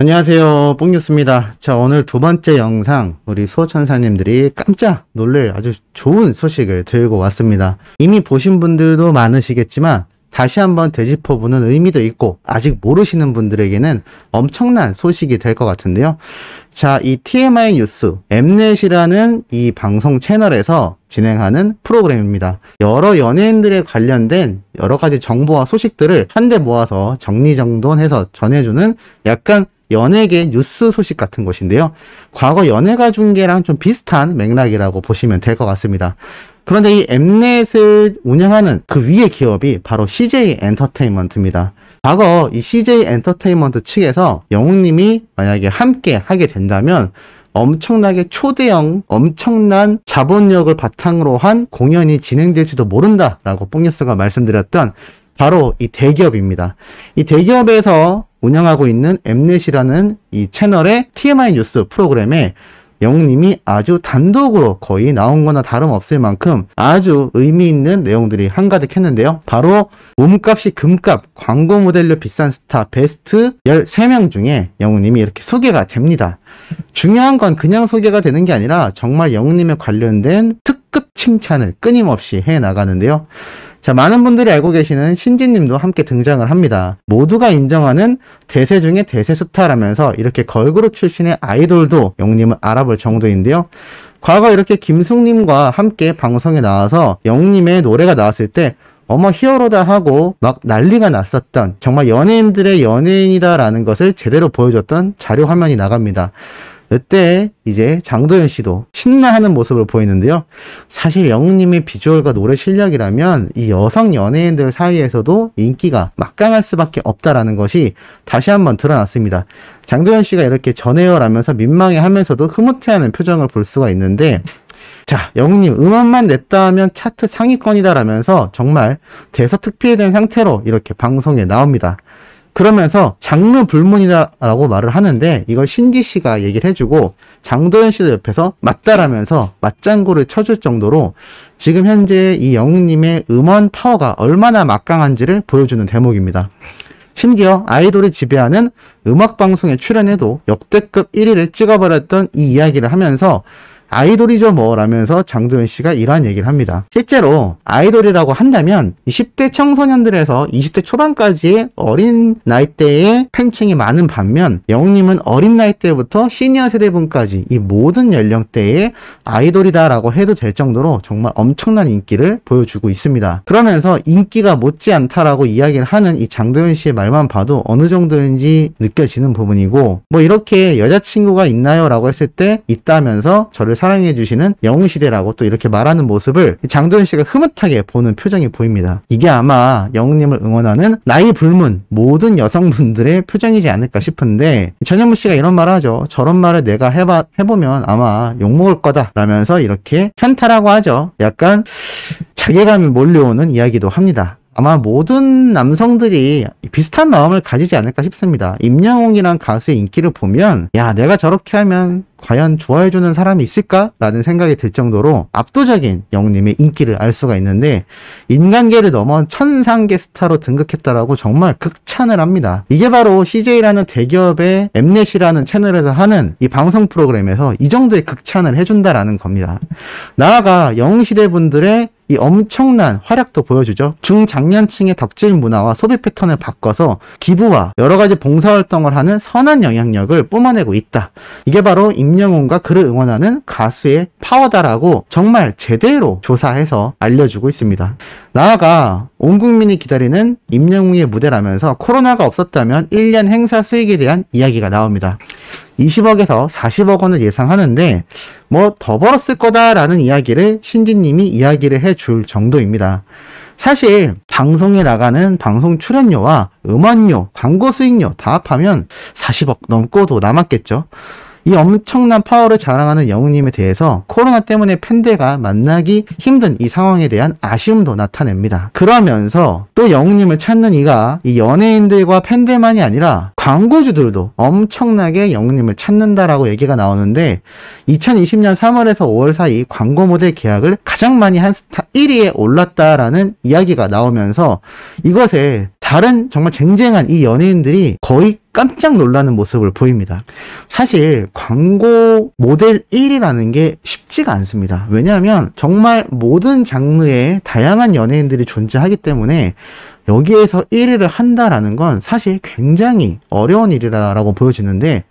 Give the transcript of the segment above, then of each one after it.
안녕하세요, 뽕뉴스입니다. 자, 오늘 두 번째 영상, 우리 수호천사님들이 깜짝 놀랄 아주 좋은 소식을 들고 왔습니다. 이미 보신 분들도 많으시겠지만 다시 한번 되짚어보는 의미도 있고, 아직 모르시는 분들에게는 엄청난 소식이 될 것 같은데요. 자, 이 TMI 뉴스, 엠넷이라는 이 방송 채널에서 진행하는 프로그램입니다. 여러 연예인들에 관련된 여러 가지 정보와 소식들을 한데 모아서 정리정돈해서 전해주는 약간 연예계 뉴스 소식 같은 것인데요. 과거 연예가 중계랑 좀 비슷한 맥락이라고 보시면 될 것 같습니다. 그런데 이 엠넷을 운영하는 그 위의 기업이 바로 CJ 엔터테인먼트입니다. 과거 이 CJ 엔터테인먼트 측에서 영웅님이 만약에 함께 하게 된다면 엄청나게 초대형, 엄청난 자본력을 바탕으로 한 공연이 진행될지도 모른다라고 뽕뉴스가 말씀드렸던 바로 이 대기업입니다. 이 대기업에서 운영하고 있는 엠넷이라는 이 채널의 TMI 뉴스 프로그램에 영웅님이 아주 단독으로 거의 나온 거나 다름없을 만큼 아주 의미 있는 내용들이 한가득했는데요. 바로 몸값이 금값, 광고 모델료 비싼 스타 베스트 13명 중에 영웅님이 이렇게 소개가 됩니다. 중요한 건 그냥 소개가 되는 게 아니라 정말 영웅님에 관련된 특급 칭찬을 끊임없이 해나가는데요. 자, 많은 분들이 알고 계시는 신지님도 함께 등장을 합니다. 모두가 인정하는 대세 중에 대세 스타라면서 이렇게 걸그룹 출신의 아이돌도 영웅님을 알아볼 정도인데요. 과거 이렇게 김숙님과 함께 방송에 나와서 영웅님의 노래가 나왔을 때 어머 히어로다 하고 막 난리가 났었던, 정말 연예인들의 연예인이다라는 것을 제대로 보여줬던 자료 화면이 나갑니다. 이때 이제 장도연 씨도 신나하는 모습을 보이는데요. 사실 영웅님의 비주얼과 노래 실력이라면 이 여성 연예인들 사이에서도 인기가 막강할 수밖에 없다라는 것이 다시 한번 드러났습니다. 장도연 씨가 이렇게 전해요라면서 민망해하면서도 흐뭇해하는 표정을 볼 수가 있는데, 자, 영웅님 음원만 냈다 하면 차트 상위권이다라면서 정말 대서특필된 상태로 이렇게 방송에 나옵니다. 그러면서 장르 불문이다라고 말을 하는데 이걸 신지 씨가 얘기를 해주고 장도연 씨도 옆에서 맞다라면서 맞장구를 쳐줄 정도로 지금 현재 이 영웅님의 음원 파워가 얼마나 막강한지를 보여주는 대목입니다. 심지어 아이돌이 지배하는 음악방송에 출연해도 역대급 1위를 찍어버렸던 이 이야기를 하면서 아이돌이죠 뭐 라면서 장도연 씨가 이러한 얘기를 합니다. 실제로 아이돌이라고 한다면 10대 청소년들에서 20대 초반까지의 어린 나이대의 팬층이 많은 반면 영웅님은 어린 나이대부터 시니어 세대분까지 이 모든 연령대의 아이돌이다라고 해도 될 정도로 정말 엄청난 인기를 보여주고 있습니다. 그러면서 인기가 못지않다라고 이야기를 하는 이 장도연 씨의 말만 봐도 어느 정도인지 느껴지는 부분이고, 뭐 이렇게 여자친구가 있나요? 라고 했을 때 있다면서 저를 사랑해주시는 영웅시대라고 또 이렇게 말하는 모습을 장도연 씨가 흐뭇하게 보는 표정이 보입니다. 이게 아마 영웅님을 응원하는 나이 불문 모든 여성분들의 표정이지 않을까 싶은데, 전현무 씨가 이런 말을 하죠. 저런 말을 내가 해보면 아마 욕먹을 거다 라면서 이렇게 현타라고 하죠. 약간 자괴감이 몰려오는 이야기도 합니다. 아마 모든 남성들이 비슷한 마음을 가지지 않을까 싶습니다. 임영웅이란 가수의 인기를 보면 야, 내가 저렇게 하면 과연 좋아해주는 사람이 있을까? 라는 생각이 들 정도로 압도적인 영웅님의 인기를 알 수가 있는데, 인간계를 넘어 천상계 스타로 등극했다라고 정말 극찬을 합니다. 이게 바로 CJ라는 대기업의 엠넷이라는 채널에서 하는 이 방송 프로그램에서 이 정도의 극찬을 해준다라는 겁니다. 나아가 영웅시대 분들의 이 엄청난 활약도 보여주죠. 중장년층의 덕질 문화와 소비 패턴을 바꿔서 기부와 여러 가지 봉사활동을 하는 선한 영향력을 뿜어내고 있다. 이게 바로 임영웅과 그를 응원하는 가수의 파워다라고 정말 제대로 조사해서 알려주고 있습니다. 나아가 온 국민이 기다리는 임영웅의 무대라면서 코로나가 없었다면 1년 행사 수익에 대한 이야기가 나옵니다. 20억에서 40억 원을 예상하는데 뭐 더 벌었을 거다라는 이야기를 신지님이 이야기를 해줄 정도입니다. 사실 방송에 나가는 방송 출연료와 음원료, 광고 수익료 다 합하면 40억 넘고도 남았겠죠. 이 엄청난 파워를 자랑하는 영웅님에 대해서 코로나 때문에 팬들과 만나기 힘든 이 상황에 대한 아쉬움도 나타냅니다. 그러면서 또 영웅님을 찾는 이가 이 연예인들과 팬들만이 아니라 광고주들도 엄청나게 영웅님을 찾는다라고 얘기가 나오는데, 2020년 3월에서 5월 사이 광고 모델 계약을 가장 많이 한 스타 1위에 올랐다라는 이야기가 나오면서 이것에 다른 정말 쟁쟁한 이 연예인들이 거의 깜짝 놀라는 모습을 보입니다. 사실 광고 모델 1이라는 게 쉽지가 않습니다. 왜냐하면 정말 모든 장르의 다양한 연예인들이 존재하기 때문에 여기에서 1위를 한다라는 건 사실 굉장히 어려운 일이라고 보여지는데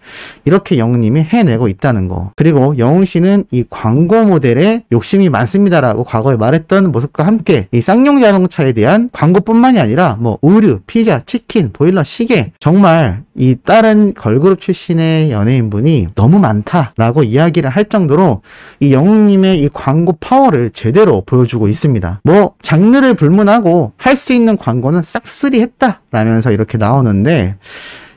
이렇게 영웅님이 해내고 있다는 거. 그리고 영웅씨는 이 광고 모델에 욕심이 많습니다라고 과거에 말했던 모습과 함께 이 쌍용 자동차에 대한 광고뿐만이 아니라 뭐 의류, 피자, 치킨, 보일러, 시계 정말 이 다른 걸그룹 출신의 연예인분이 너무 많다라고 이야기를 할 정도로 이 영웅님의 이 광고 파워를 제대로 보여주고 있습니다. 뭐 장르를 불문하고 할 수 있는 광고는 싹쓸이 했다라면서 이렇게 나오는데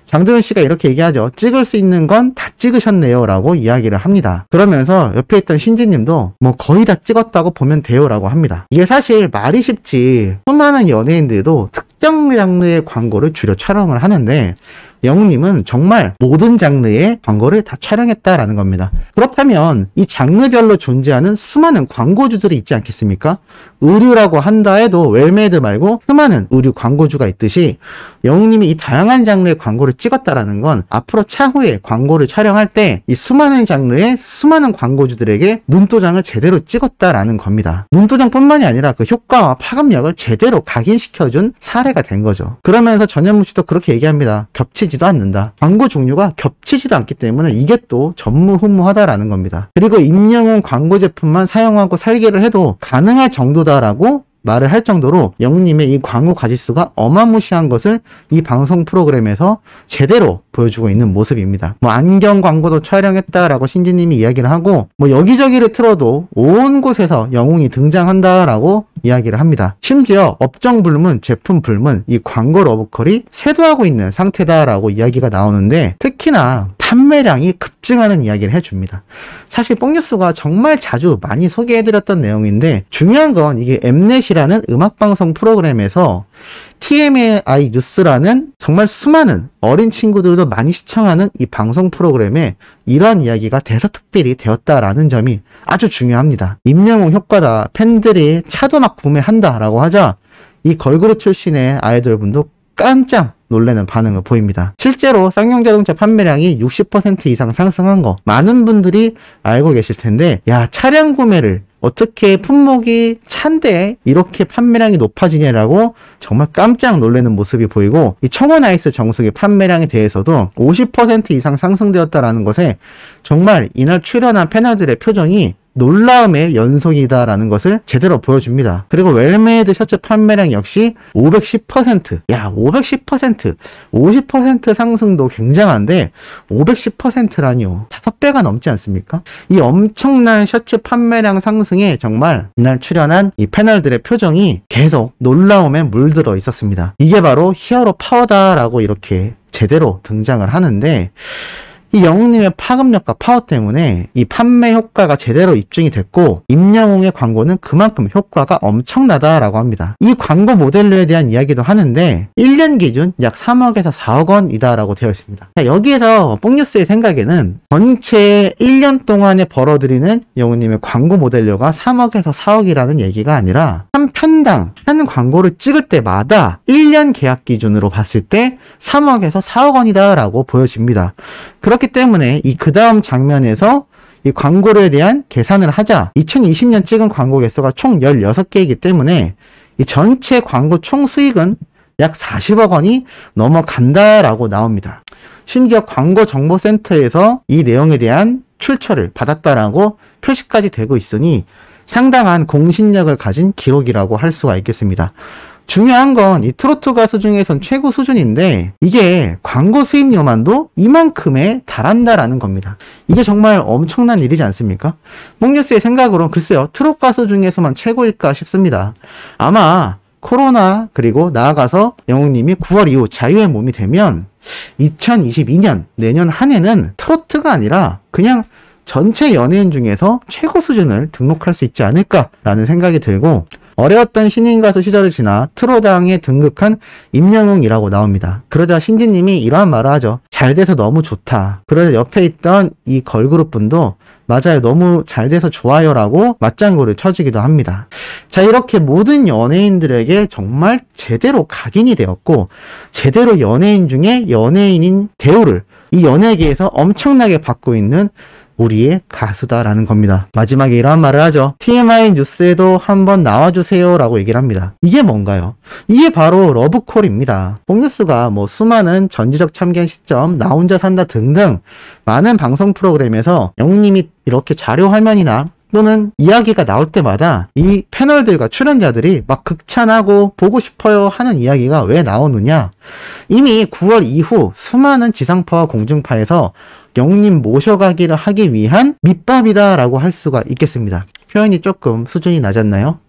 장도연 씨가 이렇게 얘기하죠. 찍을 수 있는 건 다 찍으셨네요 라고 이야기를 합니다. 그러면서 옆에 있던 신지님도 뭐 거의 다 찍었다고 보면 돼요 라고 합니다. 이게 사실 말이 쉽지 수많은 연예인들도 특정 장르의 광고를 주로 촬영을 하는데 영웅님은 정말 모든 장르의 광고를 다 촬영했다라는 겁니다. 그렇다면 이 장르별로 존재하는 수많은 광고주들이 있지 않겠습니까? 의류라고 한다 해도 웰메이드 말고 수많은 의류 광고주가 있듯이 영웅님이 이 다양한 장르의 광고를 찍었다라는 건 앞으로 차후에 광고를 촬영할 때 이 수많은 장르의 수많은 광고주들에게 눈도장을 제대로 찍었다라는 겁니다. 눈도장뿐만이 아니라 그 효과와 파급력을 제대로 각인시켜준 사례가 된 거죠. 그러면서 전현무 씨도 그렇게 얘기합니다. 겹치지도 않는다. 광고 종류가 겹치지도 않기 때문에 이게 또 전무후무하다라는 겁니다. 그리고 임영웅 광고 제품만 사용하고 설계를 해도 가능할 정도다라고 말을 할 정도로 영웅님의 이 광고 가짓수가 어마무시한 것을 이 방송 프로그램에서 제대로 보여주고 있는 모습입니다. 뭐 안경 광고도 촬영했다라고 신지님이 이야기를 하고 뭐 여기저기를 틀어도 온 곳에서 영웅이 등장한다라고 이야기를 합니다. 심지어 업종 불문, 제품 불문, 이 광고 러브콜이 쇄도하고 있는 상태다라고 이야기가 나오는데 특히나 판매량이 급증하는 이야기를 해줍니다. 사실 뽕뉴스가 정말 자주 많이 소개해드렸던 내용인데 중요한 건 이게 엠넷이라는 음악방송 프로그램에서 TMI 뉴스라는 정말 수많은 어린 친구들도 많이 시청하는 이 방송 프로그램에 이런 이야기가 대서특필이 되었다라는 점이 아주 중요합니다. 임영웅 효과다. 팬들이 차도 막 구매한다라고 하자 이 걸그룹 출신의 아이돌분도 깜짝 놀라는 반응을 보입니다. 실제로 쌍용 자동차 판매량이 60% 이상 상승한 거 많은 분들이 알고 계실 텐데 야 차량 구매를 어떻게 품목이 찬데 이렇게 판매량이 높아지냐라고 정말 깜짝 놀라는 모습이 보이고 이 청원 아이스 정수기 판매량에 대해서도 50% 이상 상승되었다라는 것에 정말 이날 출연한 패널들의 표정이 놀라움의 연속이다라는 것을 제대로 보여줍니다. 그리고 웰메이드 셔츠 판매량 역시 510%. 야, 510%. 50% 상승도 굉장한데 510%라니요. 5배가 넘지 않습니까? 이 엄청난 셔츠 판매량 상승에 정말 이날 출연한 이 패널들의 표정이 계속 놀라움에 물들어 있었습니다. 이게 바로 히어로 파워다라고 이렇게 제대로 등장을 하는데 이 영웅님의 파급력과 파워 때문에 이 판매 효과가 제대로 입증이 됐고 임영웅의 광고는 그만큼 효과가 엄청나다라고 합니다. 이 광고 모델료에 대한 이야기도 하는데 1년 기준 약 3억에서 4억 원이다라고 되어 있습니다. 자, 여기에서 뽕뉴스의 생각에는 전체 1년 동안에 벌어들이는 영웅님의 광고 모델료가 3억에서 4억이라는 얘기가 아니라 한 편당 한 광고를 찍을 때마다 1년 계약 기준으로 봤을 때 3억에서 4억 원이다라고 보여집니다. 그렇기 때문에 이 그 다음 장면에서 이 광고료에 대한 계산을 하자 2020년 찍은 광고 개수가 총 16개이기 때문에 이 전체 광고 총 수익은 약 40억 원이 넘어간다라고 나옵니다. 심지어 광고정보센터에서 이 내용에 대한 출처를 받았다라고 표시까지 되고 있으니 상당한 공신력을 가진 기록이라고 할 수가 있겠습니다. 중요한 건 이 트로트 가수 중에선 최고 수준인데 이게 광고 수입료만도 이만큼에 달한다라는 겁니다. 이게 정말 엄청난 일이지 않습니까? 뽕뉴스의 생각으로는 글쎄요 트로트 가수 중에서만 최고일까 싶습니다. 아마 코로나 그리고 나아가서 영웅님이 9월 이후 자유의 몸이 되면 2022년 내년 한 해는 트로트가 아니라 그냥 전체 연예인 중에서 최고 수준을 등록할 수 있지 않을까라는 생각이 들고 어려웠던 신인 가수 시절을 지나 트로당에 등극한 임영웅이라고 나옵니다. 그러자 신지님이 이러한 말을 하죠. 잘 돼서 너무 좋다. 그러자 옆에 있던 이 걸그룹 분도 맞아요, 너무 잘 돼서 좋아요라고 맞장구를 쳐주기도 합니다. 자, 이렇게 모든 연예인들에게 정말 제대로 각인이 되었고 제대로 연예인 중에 연예인인 대우를 이 연예계에서 엄청나게 받고 있는 우리의 가수다라는 겁니다. 마지막에 이러한 말을 하죠. TMI 뉴스에도 한번 나와주세요 라고 얘기를 합니다. 이게 뭔가요? 이게 바로 러브콜입니다. 뽕뉴스가 뭐 수많은 전지적 참견 시점, 나 혼자 산다 등등 많은 방송 프로그램에서 영웅님이 이렇게 자료 화면이나 또는 이야기가 나올 때마다 이 패널들과 출연자들이 막 극찬하고 보고 싶어요 하는 이야기가 왜 나오느냐? 이미 9월 이후 수많은 지상파와 공중파에서 영웅님 모셔가기를 하기 위한 밑밥이다 라고 할 수가 있겠습니다. 표현이 조금 수준이 낮았나요?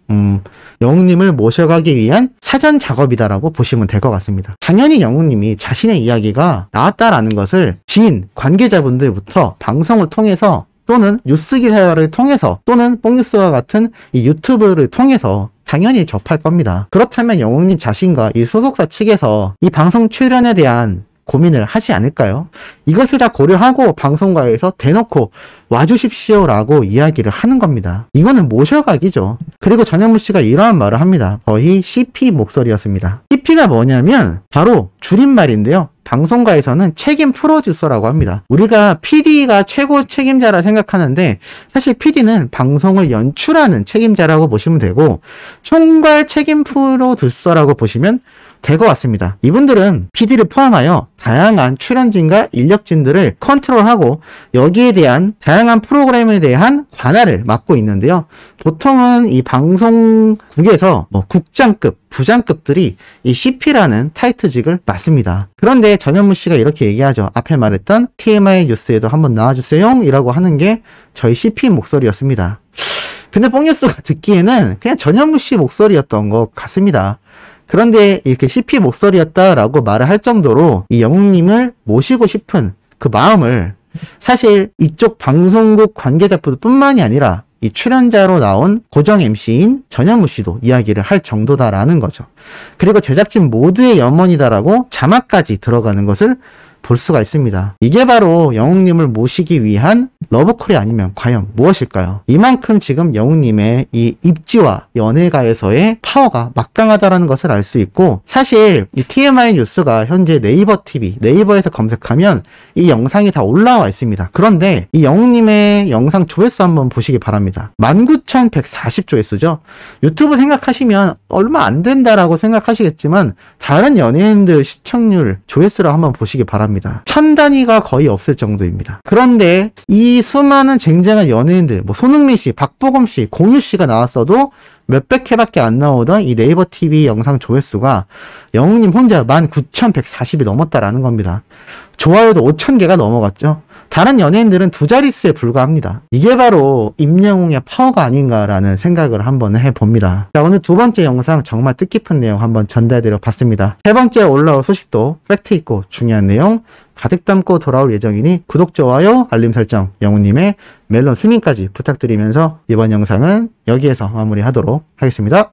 영웅님을 모셔가기 위한 사전 작업이다라고 보시면 될 것 같습니다. 당연히 영웅님이 자신의 이야기가 나왔다라는 것을 지인, 관계자분들부터 방송을 통해서 또는 뉴스 기사를 통해서 또는 뽕뉴스와 같은 이 유튜브를 통해서 당연히 접할 겁니다. 그렇다면 영웅님 자신과 이 소속사 측에서 이 방송 출연에 대한 고민을 하지 않을까요? 이것을 다 고려하고 방송가에서 대놓고 와주십시오라고 이야기를 하는 겁니다. 이거는 모셔가기죠. 그리고 전현무 씨가 이러한 말을 합니다. 거의 CP 목소리였습니다. CP가 뭐냐면 바로 줄임말인데요. 방송가에서는 책임 프로듀서라고 합니다. 우리가 PD가 최고 책임자라 생각하는데 사실 PD는 방송을 연출하는 책임자라고 보시면 되고 총괄 책임 프로듀서라고 보시면 될 것 같습니다. 이분들은 PD를 포함하여 다양한 출연진과 인력진들을 컨트롤하고 여기에 대한 다양한 프로그램에 대한 관할을 맡고 있는데요. 보통은 이 방송국에서 뭐 국장급, 부장급들이 이 CP라는 타이틀직을 맡습니다. 그런데 전현무 씨가 이렇게 얘기하죠. 앞에 말했던 TMI 뉴스에도 한번 나와주세요 이라고 하는 게 저희 CP 목소리였습니다. 근데 뽕뉴스가 듣기에는 그냥 전현무 씨 목소리였던 것 같습니다. 그런데 이렇게 CP 목소리였다라고 말을 할 정도로 이 영웅님을 모시고 싶은 그 마음을 사실 이쪽 방송국 관계자뿐만이 아니라 이 출연자로 나온 고정 MC인 전현무 씨도 이야기를 할 정도다라는 거죠. 그리고 제작진 모두의 염원이다라고 자막까지 들어가는 것을 볼 수가 있습니다. 이게 바로 영웅님을 모시기 위한 러브콜이 아니면 과연 무엇일까요? 이만큼 지금 영웅님의 이 입지와 연예가에서의 파워가 막강하다라는 것을 알 수 있고 사실 이 TMI 뉴스가 현재 네이버 TV, 네이버에서 검색하면 이 영상이 다 올라와 있습니다. 그런데 이 영웅님의 영상 조회수 한번 보시기 바랍니다. 19,140조회수죠. 유튜브 생각하시면 얼마 안 된다라고 생각하시겠지만 다른 연예인들 시청률 조회수를 한번 보시기 바랍니다. 1000단위가 거의 없을 정도입니다. 그런데 이 수많은 쟁쟁한 연예인들, 뭐 손흥민 씨, 박보검 씨, 공유 씨가 나왔어도 몇백 회밖에 안 나오던 이 네이버 TV 영상 조회수가 영웅님 혼자 19,140이 넘었다라는 겁니다. 좋아요도 5,000개가 넘어갔죠. 다른 연예인들은 두 자릿수에 불과합니다. 이게 바로 임영웅의 파워가 아닌가라는 생각을 한번 해봅니다. 자, 오늘 두 번째 영상 정말 뜻깊은 내용 한번 전달드려 봤습니다. 세 번째 올라올 소식도 팩트 있고 중요한 내용 가득 담고 돌아올 예정이니 구독, 좋아요, 알림 설정, 영웅님의 멜론 스밍까지 부탁드리면서 이번 영상은 여기에서 마무리하도록 하겠습니다.